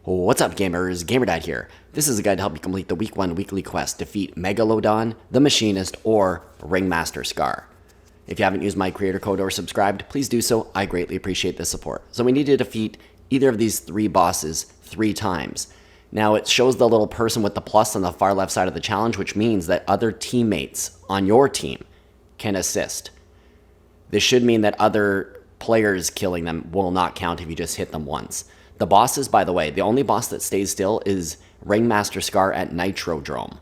What's up, gamers? GamerDad here. This is a guide to help you complete the Week 1 weekly quest, defeat Megalo, the Machinist, or Ringmaster Scarr. If you haven't used my creator code or subscribed, please do so. I greatly appreciate the support. So we need to defeat either of these three bosses 3 times. Now it shows the little person with the plus on the far left side of the challenge, which means that other teammates on your team can assist. This should mean that other players killing them will not count if you just hit them once. The bosses, by the way, the only boss that stays still is Ringmaster Scarr at Nitrodrome.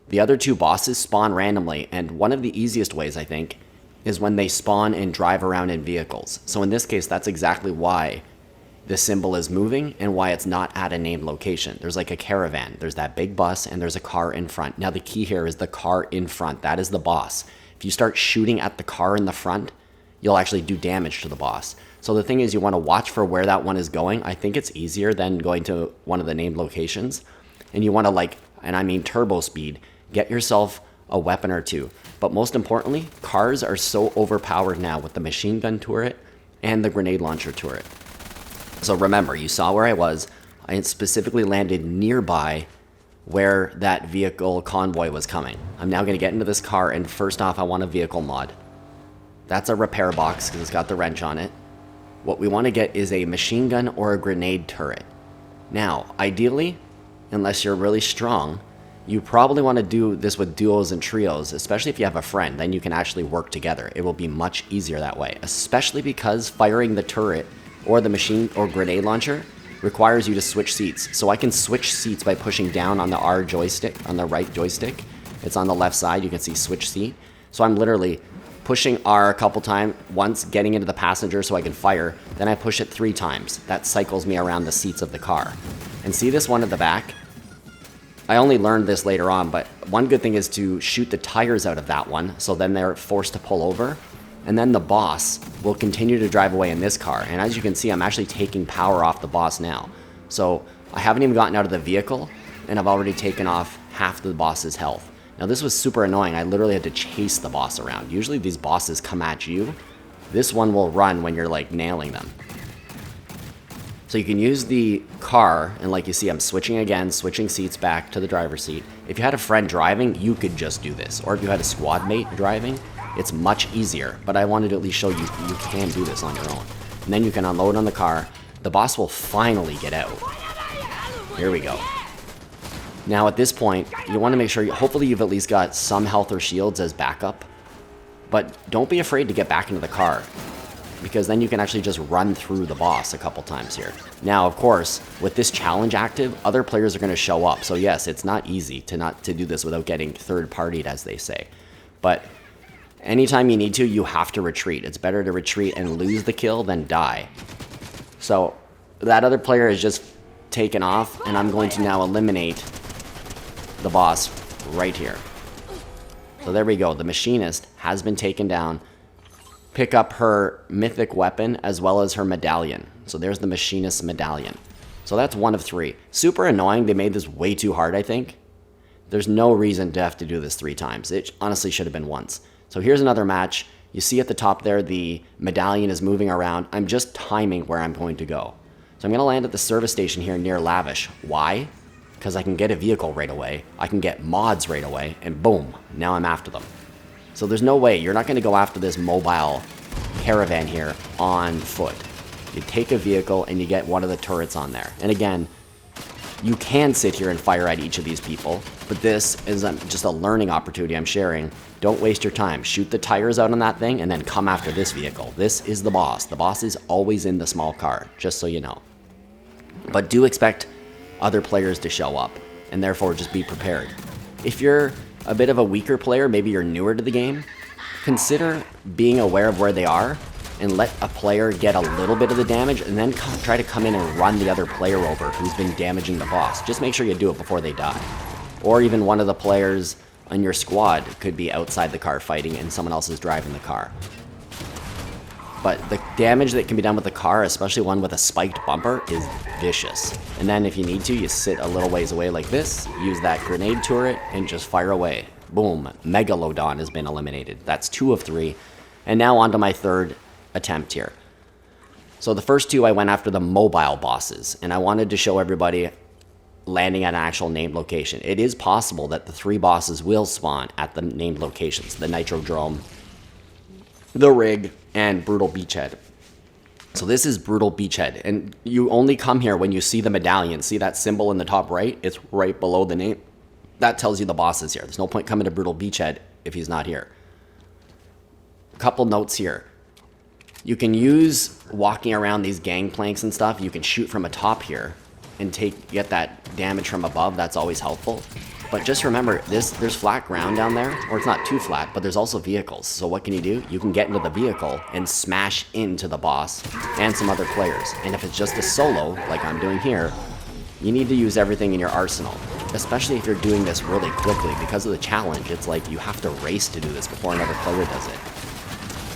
The other 2 bosses spawn randomly, and one of the easiest ways, I think, is when they spawn and drive around in vehicles. So in this case, that's exactly why the symbol is moving and why it's not at a named location. There's like a caravan, there's that big bus, and there's a car in front. Now the key here is the car in front. That is the boss. If you start shooting at the car in the front, you'll actually do damage to the boss. So the thing is, you want to watch for where that one is going. I think it's easier than going to one of the named locations. And you want to, and I mean turbo speed, get yourself a weapon or 2. But most importantly, cars are so overpowered now with the machine gun turret and the grenade launcher turret. So remember, you saw where I was. I specifically landed nearby where that vehicle convoy was coming. I'm now going to get into this car, and first off, I want a vehicle mod. That's a repair box because it's got the wrench on it. What we want to get is a machine gun or a grenade turret. Now, ideally, unless you're really strong, you probably want to do this with duos and trios, especially if you have a friend. Then you can actually work together. It will be much easier that way, especially because firing the turret or the machine or grenade launcher requires you to switch seats. So I can switch seats by pushing down on the R joystick, on the right joystick. It's on the left side. You can see switch seat. So I'm literally pushing R a couple times, once getting into the passenger so I can fire, then I push it 3 times. That cycles me around the seats of the car. And see this one at the back? I only learned this later on, but one good thing is to shoot the tires out of that one, so then they're forced to pull over, and then the boss will continue to drive away in this car. And as you can see, I'm actually taking power off the boss now. So I haven't even gotten out of the vehicle, and I've already taken off half the boss's health. Now this was super annoying. I literally had to chase the boss around. Usually these bosses come at you. This one will run when you're nailing them. So you can use the car, and like you see, I'm switching again, switching seats back to the driver's seat. If you had a friend driving, you could just do this. Or if you had a squad mate driving, it's much easier. But I wanted to at least show you you can do this on your own. And then you can unload on the car. The boss will finally get out. Here we go. Now at this point, you want to make sure, hopefully you've at least got some health or shields as backup. But don't be afraid to get back into the car, because then you can actually just run through the boss a couple times here. Now, of course, with this challenge active, other players are going to show up. So yes, it's not easy to do this without getting third-partied, as they say. But anytime you need to, you have to retreat. It's better to retreat and lose the kill than die. So that other player is just taken off, and I'm going to now eliminate the boss right here. So there we go. The Machinist has been taken down. Pick up her mythic weapon as well as her medallion. So there's the Machinist's medallion. So that's 1 of 3. Super annoying. They made this way too hard, I think. There's no reason to have to do this 3 times. It honestly should have been once. So here's another match. You see at the top there, the medallion is moving around. I'm just timing where I'm going to go. So I'm going to land at the service station here near Lavish. Why? Because I can get a vehicle right away, I can get mods right away, and boom, now I'm after them. So there's no way, you're not going to go after this mobile caravan here on foot. You take a vehicle and you get one of the turrets on there. And again, you can sit here and fire at each of these people, but this is just a learning opportunity I'm sharing. Don't waste your time. Shoot the tires out on that thing and then come after this vehicle. This is the boss. The boss is always in the small car, just so you know. But do expect other players to show up, and therefore just be prepared. If you're a bit of a weaker player, maybe you're newer to the game, consider being aware of where they are and let a player get a little bit of the damage, and then try to come in and run the other player over who's been damaging the boss. Just make sure you do it before they die. Or even one of the players on your squad could be outside the car fighting and someone else is driving the car. But the damage that can be done with the car, especially one with a spiked bumper, is vicious. And then if you need to, you sit a little ways away like this, use that grenade turret, and just fire away. Boom, Megalo has been eliminated. That's 2 of 3. And now on to my 3rd attempt here. So the first two, I went after the mobile bosses, and I wanted to show everybody landing at an actual named location. It is possible that the 3 bosses will spawn at the named locations, the Nitrodrome, the Rig, and Brutal Beachhead. So this is Brutal Beachhead, and you only come here when you see the medallion. See that symbol in the top right? It's right below the name. That tells you the boss is here. There's no point coming to Brutal Beachhead if he's not here. A couple notes here. You can use walking around these gangplanks and stuff. You can shoot from atop here and get that damage from above. That's always helpful. But just remember, there's flat ground down there, or it's not too flat, but there's also vehicles. So what can you do? You can get into the vehicle and smash into the boss and some other players. And if it's just a solo, like I'm doing here, you need to use everything in your arsenal, especially if you're doing this really quickly. Because of the challenge, it's like you have to race to do this before another player does it.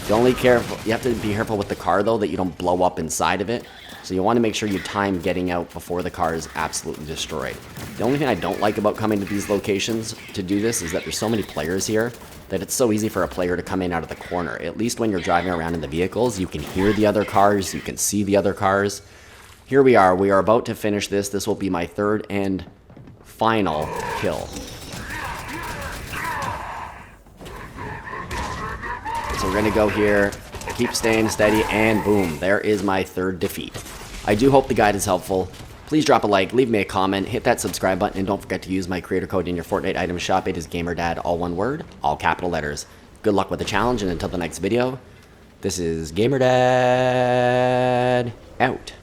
You have to be careful with the car, though, that you don't blow up inside of it. So you want to make sure you time getting out before the car is absolutely destroyed. The only thing I don't like about coming to these locations to do this is that there's so many players here that it's so easy for a player to come in out of the corner. At least when you're driving around in the vehicles, you can hear the other cars, you can see the other cars. Here we are about to finish this. This will be my 3rd and final kill. So we're going to go here, keep staying steady, and boom, there is my 3rd defeat. I do hope the guide is helpful. Please drop a like, leave me a comment, hit that subscribe button, and don't forget to use my creator code in your Fortnite item shop. It is GamerDad, all one word, all capital letters. Good luck with the challenge, and until the next video, this is GamerDad out.